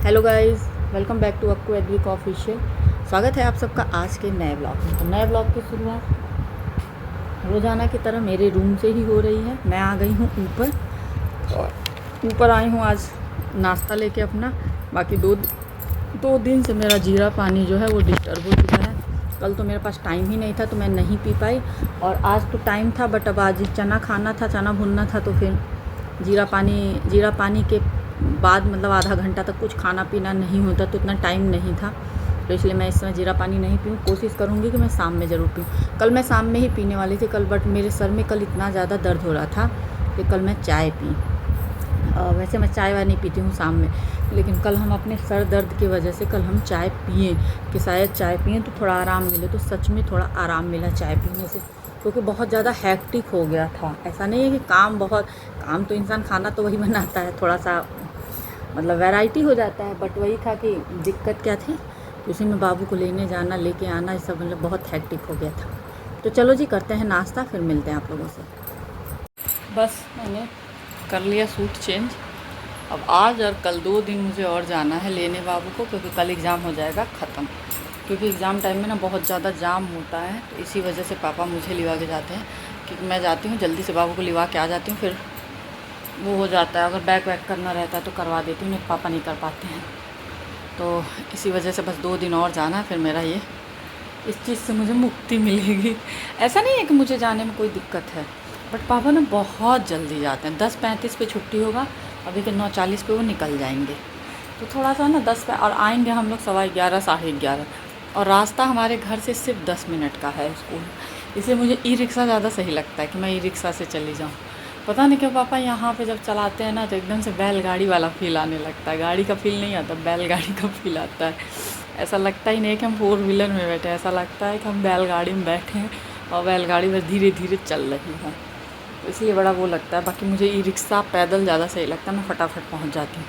Hello guys, welcome back to Akku agric official. स्वागत है आप सबका आज के नए ब्लॉग में। तो नए ब्लॉग की शुरुआत रोज़ाना की तरह मेरे रूम से ही हो रही है। मैं आ गई हूँ ऊपर और ऊपर आई हूँ आज नाश्ता लेके अपना। बाकी दो दिन से मेरा जीरा पानी जो है वो डिस्टर्ब हो चुका है। कल तो मेरे पास टाइम ही नहीं था तो मैं नहीं पी पाई, और आज तो टाइम था बट अब आज चना खाना था, चना भुनना था, तो फिर जीरा पानी के बाद मतलब आधा घंटा तक कुछ खाना पीना नहीं होता, तो इतना टाइम नहीं था, तो इसलिए मैं इस समय जीरा पानी नहीं पीऊँ। कोशिश करूँगी कि मैं शाम में ज़रूर पीऊँ। कल मैं शाम में ही पीने वाली थी कल, बट मेरे सर में कल इतना ज़्यादा दर्द हो रहा था कि कल मैं चाय पी। वैसे मैं चाय वाय नहीं पीती हूँ शाम में, लेकिन कल हम अपने सर दर्द की वजह से कल हम चाय पिए कि शायद चाय पिए तो थोड़ा आराम मिले। तो सच में थोड़ा आराम मिला चाय पीने से, क्योंकि बहुत ज़्यादा हैक्टिक हो गया था। ऐसा नहीं है कि काम तो इंसान खाना तो वही बनाता है, थोड़ा सा मतलब वैरायटी हो जाता है, बट वही था कि दिक्कत क्या थी, उसी में बाबू को लेने जाना लेके आना, ये सब मतलब बहुत हैक्टिक हो गया था। तो चलो जी करते हैं नाश्ता, फिर मिलते हैं आप लोगों से। बस मैंने कर लिया सूट चेंज। अब आज और कल 2 दिन मुझे और जाना है लेने बाबू को, क्योंकि कल एग्ज़ाम हो जाएगा ख़त्म। क्योंकि एग्ज़ाम टाइम में ना बहुत ज़्यादा जाम होता है, तो इसी वजह से पापा मुझे लिवा के जाते हैं, क्योंकि मैं जाती हूँ जल्दी से बाबू को लिवा के आ जाती हूँ, फिर वो हो जाता है। अगर बैग वैग करना रहता है तो करवा देती हूँ, नहीं पापा नहीं कर पाते हैं। तो इसी वजह से बस 2 दिन और जाना है, फिर मेरा ये इस चीज़ से मुझे मुक्ति मिलेगी। ऐसा नहीं है कि मुझे जाने में कोई दिक्कत है, बट पापा ना बहुत जल्दी जाते हैं। 10:35 पे छुट्टी होगा, अभी के 9:40 पे वो निकल जाएंगे। तो थोड़ा सा ना 10 पे, और आएंगे हम लोग 11:15 11:30, और रास्ता हमारे घर से सिर्फ 10 मिनट का है स्कूल। इसलिए मुझे ई रिक्शा ज़्यादा सही लगता है कि मैं ई रिक्शा से चली जाऊँ। पता नहीं क्यों पापा यहाँ पे जब चलाते हैं ना तो एकदम से बैलगाड़ी वाला फील आने लगता है। गाड़ी का फील नहीं आता, बैलगाड़ी का फील आता है। ऐसा लगता ही नहीं कि हम 4 व्हीलर में बैठे, ऐसा लगता है कि हम बैलगाड़ी में बैठे हैं और बैलगाड़ी बस धीरे धीरे चल रही है। तो इसलिए बड़ा वो लगता है। बाकी मुझे ई रिक्शा पैदल ज़्यादा सही लगता है, मैं फटाफट पहुँच जाती हूँ।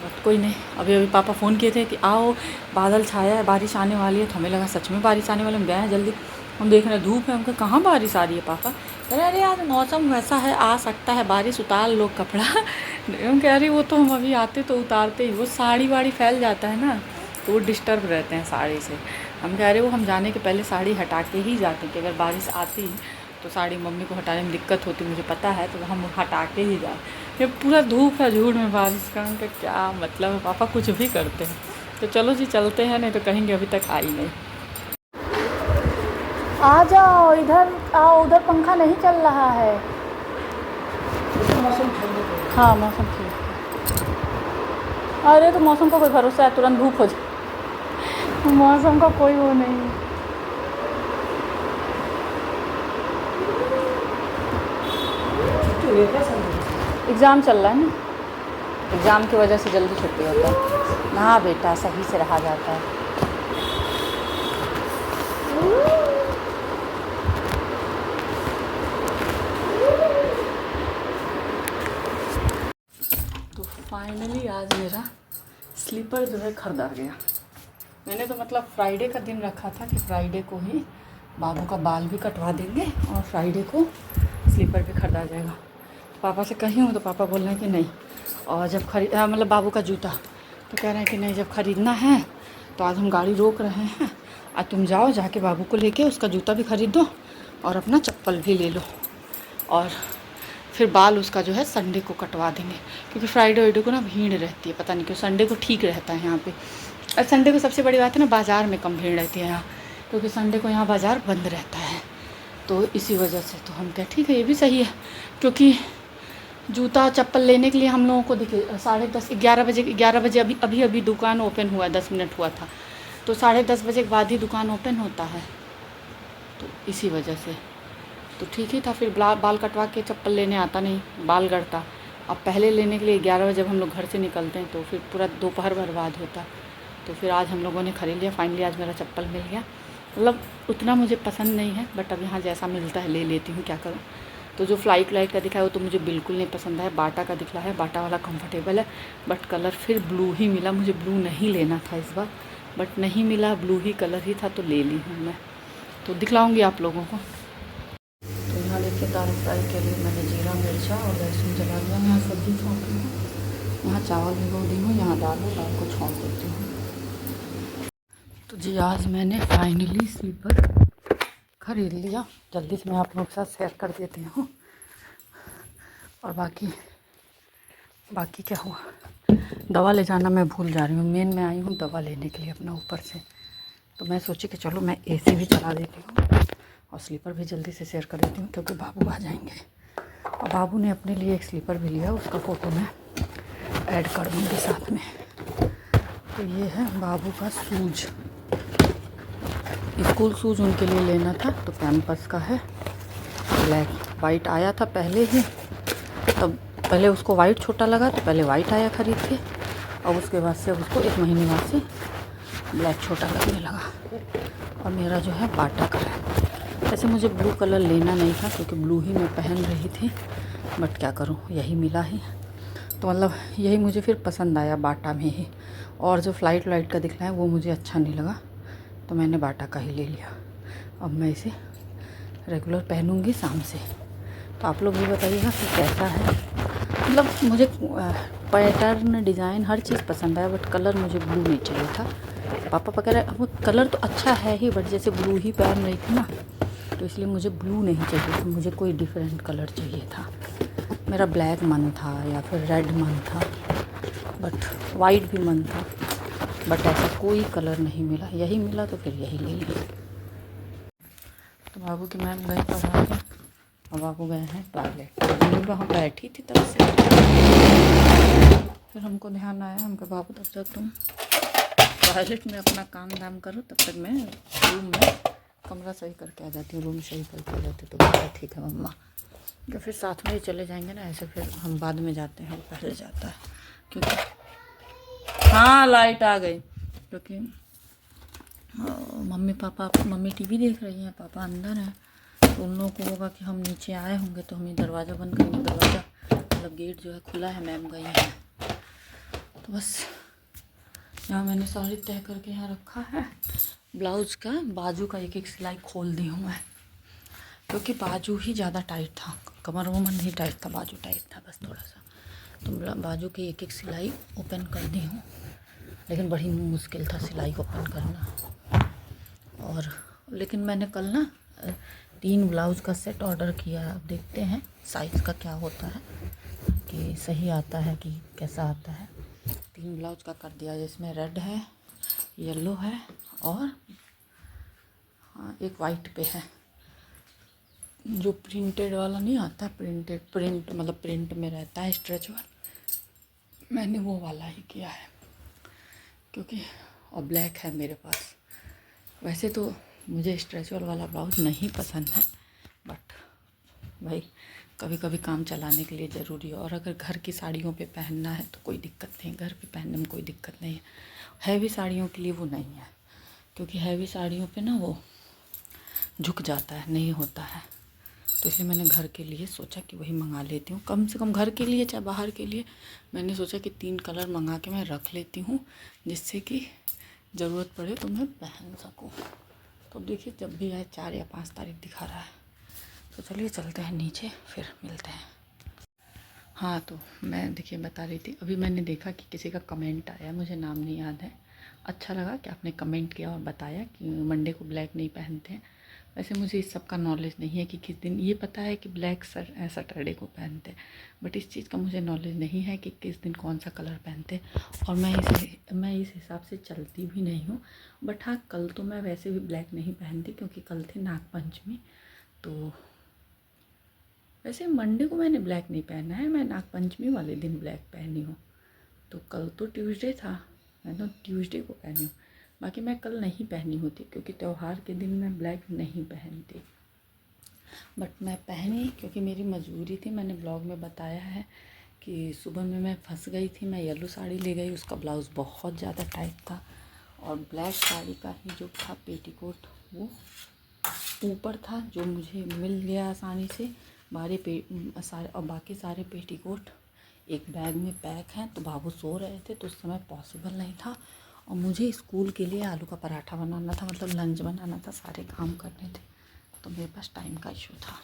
बट कोई नहीं, अभी पापा फ़ोन किए थे कि आओ बादल छाया है, बारिश आने वाली है। तो हमें लगा सच में बारिश आने वाली, हम गए हैं जल्दी। हम देख रहे हैं धूप है, हमको कहाँ बारिश आ रही है पापा। कह रहे अरे यार मौसम वैसा है, आ सकता है बारिश, उतार लो कपड़ा। हम कह रही वो तो हम अभी आते तो उतारते ही, वो साड़ी वाड़ी फैल जाता है ना, तो वो डिस्टर्ब रहते हैं साड़ी से। हम कह रहे वो हम जाने के पहले साड़ी हटा के ही जाते कि अगर बारिश आती तो साड़ी मम्मी को हटाने में दिक्कत होती, मुझे पता है, तो हम हटा के ही जाए। ये पूरा धूप है, झूठ में बारिश का उनका क्या मतलब है। पापा कुछ भी करते हैं। तो चलो जी चलते हैं, नहीं तो कहेंगे अभी तक आई नहीं। आ जाओ इधर आओ, उधर पंखा नहीं चल रहा है। हाँ मौसम ठीक है। अरे तो मौसम का कोई भरोसा है, तुरंत धूप हो जाए, मौसम का कोई वो नहीं है। एग्ज़ाम चल रहा है ना, एग्ज़ाम की वजह से जल्दी छुट्टी होता है ना बेटा, सही से रहा जाता है। तो फाइनली आज मेरा स्लीपर जो है खरीदा गया। मैंने तो मतलब फ्राइडे का दिन रखा था कि फ्राइडे को ही बाबू का बाल भी कटवा देंगे और फ्राइडे को स्लीपर भी खरीदा जाएगा। पापा से कही हूँ तो पापा बोल रहे हैं कि नहीं, और जब मतलब बाबू का जूता, तो कह रहे हैं कि नहीं जब ख़रीदना है तो आज हम गाड़ी रोक रहे हैं, आज तुम जाओ जाके बाबू को लेके उसका जूता भी ख़रीद दो और अपना चप्पल भी ले लो, और फिर बाल उसका जो है संडे को कटवा देंगे। क्योंकि फ्राइडे वाइडे को ना भीड़ रहती है, पता नहीं क्यों संडे को ठीक रहता है यहाँ पे। और संडे को सबसे बड़ी बात है ना, बाज़ार में कम भीड़ रहती है यहाँ, क्योंकि संडे को यहाँ बाज़ार बंद रहता है। तो इसी वजह से तो हम क्या ठीक है, ये भी सही है। क्योंकि जूता चप्पल लेने के लिए हम लोगों को देखिए 10:30 11 बजे अभी दुकान ओपन हुआ, 10 मिनट हुआ था, तो 10:30 बजे के बाद ही दुकान ओपन होता है, तो इसी वजह से तो ठीक ही था। फिर बाल कटवा के चप्पल लेने आता नहीं, बाल गड़ता। अब पहले लेने के लिए 11 बजे जब हम लोग घर से निकलते हैं तो फिर पूरा दोपहर बर्बाद होता। तो फिर आज हम लोगों ने ख़रीद लिया फाइनली, आज मेरा चप्पल मिल गया। मतलब उतना मुझे पसंद नहीं है, बट अब यहाँ जैसा मिलता है ले लेती हूँ, क्या करूँ। तो जो फ्लाइट का दिखा है वो तो मुझे बिल्कुल नहीं पसंद है, बाटा का दिखला है, बाटा वाला कंफर्टेबल है, बट कलर फिर ब्लू ही मिला। मुझे ब्लू नहीं लेना था इस बार, बट नहीं मिला, ब्लू ही कलर ही था तो ले ली हूँ मैं। तो दिखलाऊँगी आप लोगों को। तो यहाँ देखिए दाल फ्राई के लिए मैंने जीरा मिर्चा और लहसुन जला लिया। यहाँ सब्ज़ी छोंक रही हूँ, यहाँ चावल भिगो दी हूँ, यहाँ दाल को छोड़ देती हूँ। तो जी आज मैंने फाइनली स्लीपर ख़रीद लिया। जल्दी से मैं आप लोगों के साथ शेयर कर देती हूँ। और बाकी क्या हुआ, दवा ले जाना मैं भूल जा रही हूँ। मेन मैं आई हूँ दवा लेने के लिए अपना ऊपर से, तो मैं सोची कि चलो मैं एसी भी चला देती हूँ और स्लीपर भी जल्दी से शेयर कर देती हूँ, क्योंकि बाबू आ जाएंगे। और बाबू ने अपने लिए एक स्लीपर भी लिया, उसका फ़ोटो मैं ऐड कर दूँगी साथ में। तो ये है बाबू का शूज, स्कूल शूज उनके लिए लेना था, तो कैंपस का है, ब्लैक। वाइट आया था पहले ही, तब पहले उसको वाइट छोटा लगा तो पहले वाइट आया ख़रीद के, और उसके बाद से उसको 1 महीने बाद से ब्लैक छोटा लगने लगा। और मेरा जो है बाटा का है। वैसे मुझे ब्लू कलर लेना नहीं था, क्योंकि ब्लू ही मैं पहन रही थी, बट क्या करूँ, यही मिला ही, तो मतलब यही मुझे फिर पसंद आया बाटा में ही। और जो फ्लाइट वाइट का दिख रहा है वो मुझे अच्छा नहीं लगा, तो मैंने बाटा का ही ले लिया। अब मैं इसे रेगुलर पहनूंगी शाम से। तो आप लोग भी बताइएगा कि कैसा है। मतलब मुझे पैटर्न, डिज़ाइन हर चीज़ पसंद आया, बट कलर मुझे ब्लू नहीं चाहिए था। पापा वगैरह वो कलर तो अच्छा है ही, बट जैसे ब्लू ही पहन रही थी ना, तो इसलिए मुझे ब्लू नहीं चाहिए था, मुझे कोई डिफरेंट कलर चाहिए था। मेरा ब्लैक मन था या फिर रेड मन था, बट वाइट भी मन था, बट ऐसा कोई कलर नहीं मिला। यही मिला तो फिर यही ले लिया। तो बाबू की मैम गए पढ़ाने और बाबू गए हैं टॉयलेट। मम्मी वहाँ बैठी थी तब से, फिर हमको ध्यान आया, हमको बाबू तब तक तुम टॉयलेट में अपना काम धाम करो, तब तक मैं रूम में कमरा सही करके आ जाती हूँ, रूम सही करके आ जाती हूँ। तो बोला ठीक है मम्मा, तो फिर साथ में ही चले जाएंगे ना, ऐसे फिर हम बाद में जाते हैं, पहले जाता है। क्योंकि हाँ लाइट आ गई, क्योंकि मम्मी टीवी देख रही हैं, पापा अंदर हैं, तो उन लोगों को होगा कि हम नीचे आए होंगे, तो हमें दरवाज़ा बंद करेंगे। दरवाज़ा मतलब गेट जो है खुला है, मैम गई है। तो बस यहाँ मैंने साड़ी तय करके यहाँ रखा है। ब्लाउज़ का बाजू का एक सिलाई खोल दी हूँ मैं, क्योंकि बाजू ही ज़्यादा टाइट था, कमर वमर नहीं टाइट था, बाजू टाइट था बस थोड़ा सा। तो बाजू की एक सिलाई ओपन कर दी हूँ, लेकिन बड़ी मुश्किल था सिलाई ओपन करना। और लेकिन मैंने कल ना 3 ब्लाउज़ का सेट ऑर्डर किया है। अब देखते हैं साइज़ का क्या होता है, कि सही आता है कि कैसा आता है। 3 ब्लाउज़ का कर दिया, जिसमें रेड है, येलो है और एक वाइट पे है। जो प्रिंटेड वाला नहीं आता, प्रिंट मतलब प्रिंट में रहता है स्ट्रेच वाला, मैंने वो वाला ही किया है, क्योंकि और ब्लैक है मेरे पास। वैसे तो मुझे स्ट्रेचबल वाला ब्लाउज़ नहीं पसंद है, बट भाई कभी कभी काम चलाने के लिए ज़रूरी है। और अगर घर की साड़ियों पे पहनना है तो कोई दिक्कत नहीं, घर पे पहनने में कोई दिक्कत नहीं है। हैवी साड़ियों के लिए वो नहीं है, क्योंकि हैवी साड़ियों पे ना वो झुक जाता है, नहीं होता है। तो इसलिए मैंने घर के लिए सोचा कि वही मंगा लेती हूँ, कम से कम घर के लिए चाहे बाहर के लिए। मैंने सोचा कि 3 कलर मंगा के मैं रख लेती हूँ, जिससे कि ज़रूरत पड़े तो मैं पहन सकूँ। तो देखिए जब भी आए 4 या 5 तारीख दिखा रहा है, तो चलिए चलते हैं नीचे, फिर मिलते हैं। हाँ तो मैं देखिए बता रही थी, अभी मैंने देखा कि किसी का कमेंट आया, मुझे नाम नहीं याद है। अच्छा लगा कि आपने कमेंट किया और बताया कि मंडे को ब्लैक नहीं पहनते हैं। वैसे मुझे इस सब का नॉलेज नहीं है कि किस दिन, ये पता है कि ब्लैक सैटरडे को पहनते हैं, बट इस चीज़ का मुझे नॉलेज नहीं है कि किस दिन कौन सा कलर पहनते हैं। और मैं इस हिसाब से चलती भी नहीं हूँ। बट हाँ कल तो मैं वैसे भी ब्लैक नहीं पहनती, क्योंकि कल थी नागपंचमी। तो वैसे मंडे को मैंने ब्लैक नहीं पहना है, मैं नागपंचमी वाले दिन ब्लैक पहनी हूँ। तो कल तो ट्यूसडे था, मैं तो ट्यूसडे को पहनी हूँ। बाकी मैं कल नहीं पहनी होती, क्योंकि त्यौहार के दिन मैं ब्लैक नहीं पहनती, बट मैं पहनी क्योंकि मेरी मजबूरी थी। मैंने ब्लॉग में बताया है कि सुबह में मैं फंस गई थी, मैं येलो साड़ी ले गई, उसका ब्लाउज़ बहुत ज़्यादा टाइट था, और ब्लैक साड़ी का ही जो था पेटीकोट वो ऊपर था, जो मुझे मिल गया आसानी से। सारे और बाकी सारे पेटीकोट एक बैग में पैक हैं। तो बाबू सो रहे थे, तो उस समय पॉसिबल नहीं था, और मुझे स्कूल के लिए आलू का पराठा बनाना था, मतलब लंच बनाना था, सारे काम करने थे, तो मेरे पास टाइम का इशू था।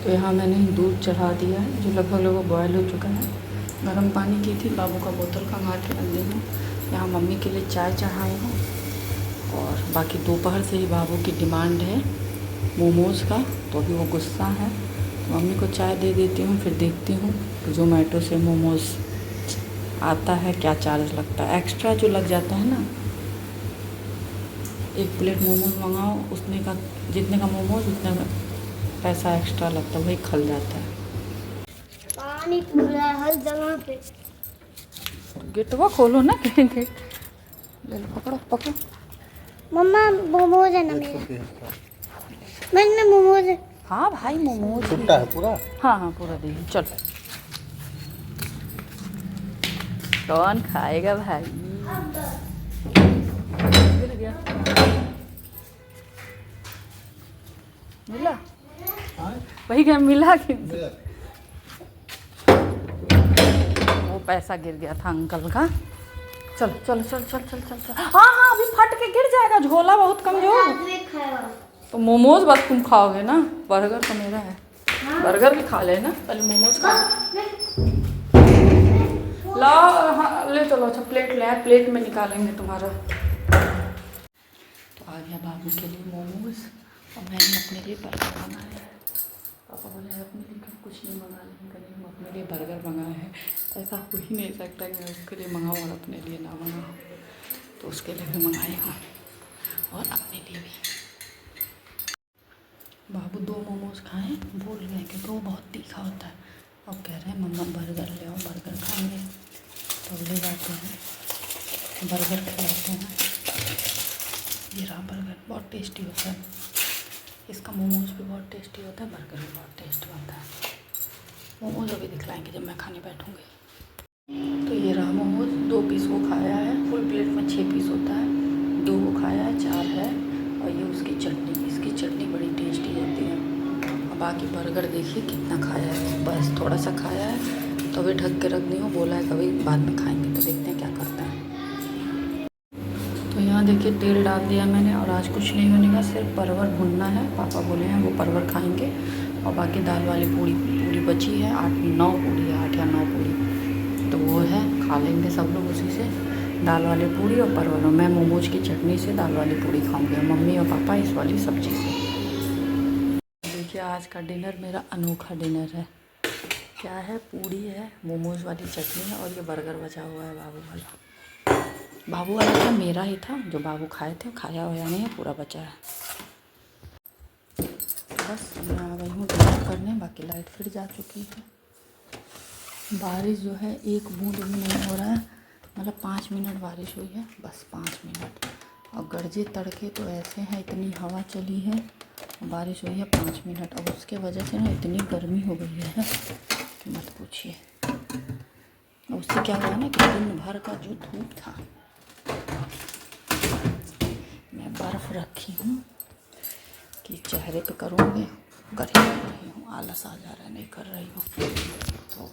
तो यहाँ मैंने दूध चढ़ा दिया है, जो लगभग बॉयल हो चुका है। गर्म पानी की थी, बाबू का बोतल खंगाल के रख दी हूँ। यहाँ मम्मी के लिए चाय चढ़ाई हूँ। और बाकी दोपहर से ही बाबू की डिमांड है मोमोज़ का, तो अभी वो गुस्सा है। तो मम्मी को चाय दे देती हूँ, फिर देखती हूँ जोमेटो से मोमोज़ आता है क्या चार्ज लगता है। एक्स्ट्रा जो लग जाता है ना, 1 प्लेट मोमोज़ मंगाओ, उसने का जितने का मोमोज़ उतने का पैसा एक्स्ट्रा लगता है, वही खल जाता है। पानी पूरा हर जगह पे। गेटवा खोलो ना, कहीं गेट ले लो, पकड़ो पकड़ो। मम्मा मोमोज है ना मेरा, मैंने मोमोज है। हाँ भाई मोमोज छुट्टा है पूरा। हाँ हाँ पूरा दे दो, चलो। कौन खाएगा भाई? गिर गया। मिला वही क्या मिला कि वो पैसा गिर गया था अंकल का। चलो चलो चल चल चल चल चल। हाँ हाँ अभी फट के गिर जाएगा, झोला बहुत कमजोर। तो मोमोज बस तुम खाओगे ना, बर्गर तो मेरा है। बर्गर भी खा लेना, पहले मोमोज खा लाओ। हाँ ले चलो। अच्छा प्लेट ले आए, प्लेट में निकालेंगे तुम्हारा। तो आ गया बाबू के लिए मोमोज और मैंने अपने लिए बर्गर बनाया है। पापा बोले अपने लिए कुछ नहीं मंगा लेंगे, हम अपने लिए बर्गर मंगाए हैं। ऐसा हो ही नहीं सकता कि मैं उसके लिए मंगाऊँ और अपने लिए ना मंगाऊँ, तो उसके लिए भी मंगाई हूँ और अपने लिए भी। बाबू 2 मोमोज खाएँ, बोल गए कि वो बहुत तीखा होता है, और कह रहे हैं मम्मा बर्गर ले आओ, बर्गर खाएंगे। तो ले जाते हैं, बर्गर खिलाते हैं। ये रहा बर्गर, बहुत टेस्टी होता है। इसका मोमोज भी बहुत टेस्टी होता है, बर्गर भी बहुत टेस्टी होता है। मोमोज अभी दिखलाएंगे जब मैं खाने बैठूँगी। तो ये रहा मोमोज, 2 पीस वो खाया है। फुल प्लेट में 6 पीस होता है, 2 वो खाया है, 4 है। और ये उसकी चटनी, इसकी चटनी बड़ी टेस्टी होती है। और बाकी बर्गर देखिए कितना खाया है, बस थोड़ा सा खाया है, तो अभी ढक के रख दी हूँ। बोला है कभी बाद में खाएंगे, तो देखते हैं क्या करता है। तो यहाँ देखिए तेल डाल दिया मैंने, और आज कुछ नहीं बनेगा, सिर्फ परवर भुनना है। पापा बोले हैं वो परवर खाएंगे, और बाकी दाल वाली पूरी बची है। 8-9 पूरी है, 8 या 9 पूरी, तो वो है, खा लेंगे सब लोग उसी से। दाल वाली पूरी और परवर, मैं मोमोज की चटनी से दाल वाली पूरी खाऊंगी, और मम्मी और पापा इस वाली सब्जी से। देखिए आज का डिनर मेरा अनोखा डिनर है। क्या है, पूरी है, मोमोज वाली चटनी है, और ये बर्गर बचा हुआ है बाबू वाला। बाबू वाला था, मेरा ही था, जो बाबू खाए थे, खाया हुआ नहीं है, पूरा बचा है। बस मैं आ गई हूँ डिनर करने, बाकी लाइट फिर जा चुकी है। बारिश जो है 1 बूंद भी नहीं हो रहा है, मतलब 5 मिनट बारिश हुई है, बस 5 मिनट। और गरजे तड़के तो ऐसे हैं, इतनी हवा चली है, बारिश हुई है 5 मिनट। अब उसके वजह से ना इतनी गर्मी हो गई है कि मत पूछिए। उससे क्या हुआ ना कि दिन भर का जो धूप था, मैं बर्फ़ रखी हूँ कि चेहरे पे करूँगी, कर ही नहीं रही हूँ, आलस आ जा रहा है, नहीं कर रही हूँ। तो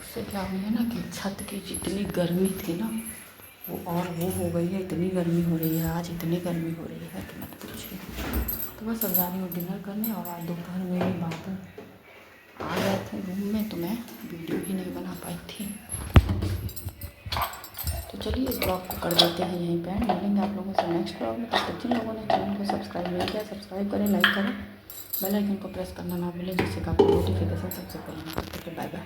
उससे क्या हुई है ना कि छत की जितनी गर्मी थी ना, वो और वो हो गई है, इतनी गर्मी हो रही है आज, इतनी गर्मी हो रही है कि मत पूछिए। तो बस अब जा रही हूँ डिनर करने, और आज दोपहर में भी बाबू आ गए थे रूम में, तो मैं वीडियो ही नहीं बना पाई थी। तो चलिए इस ब्लॉग को कर देते हैं यहीं पे, मिलेंगे आप लोगों से नेक्स्ट ब्लॉग में। तब तक जिन लोगों ने चैनल को सब्सक्राइब नहीं किया, सब्सक्राइब करें, लाइक करें, बेल आइकन को प्रेस करना ना भूलें, जिससे कि आपको नोटिफिकेशन सबसे पहले मिले। Bye bye.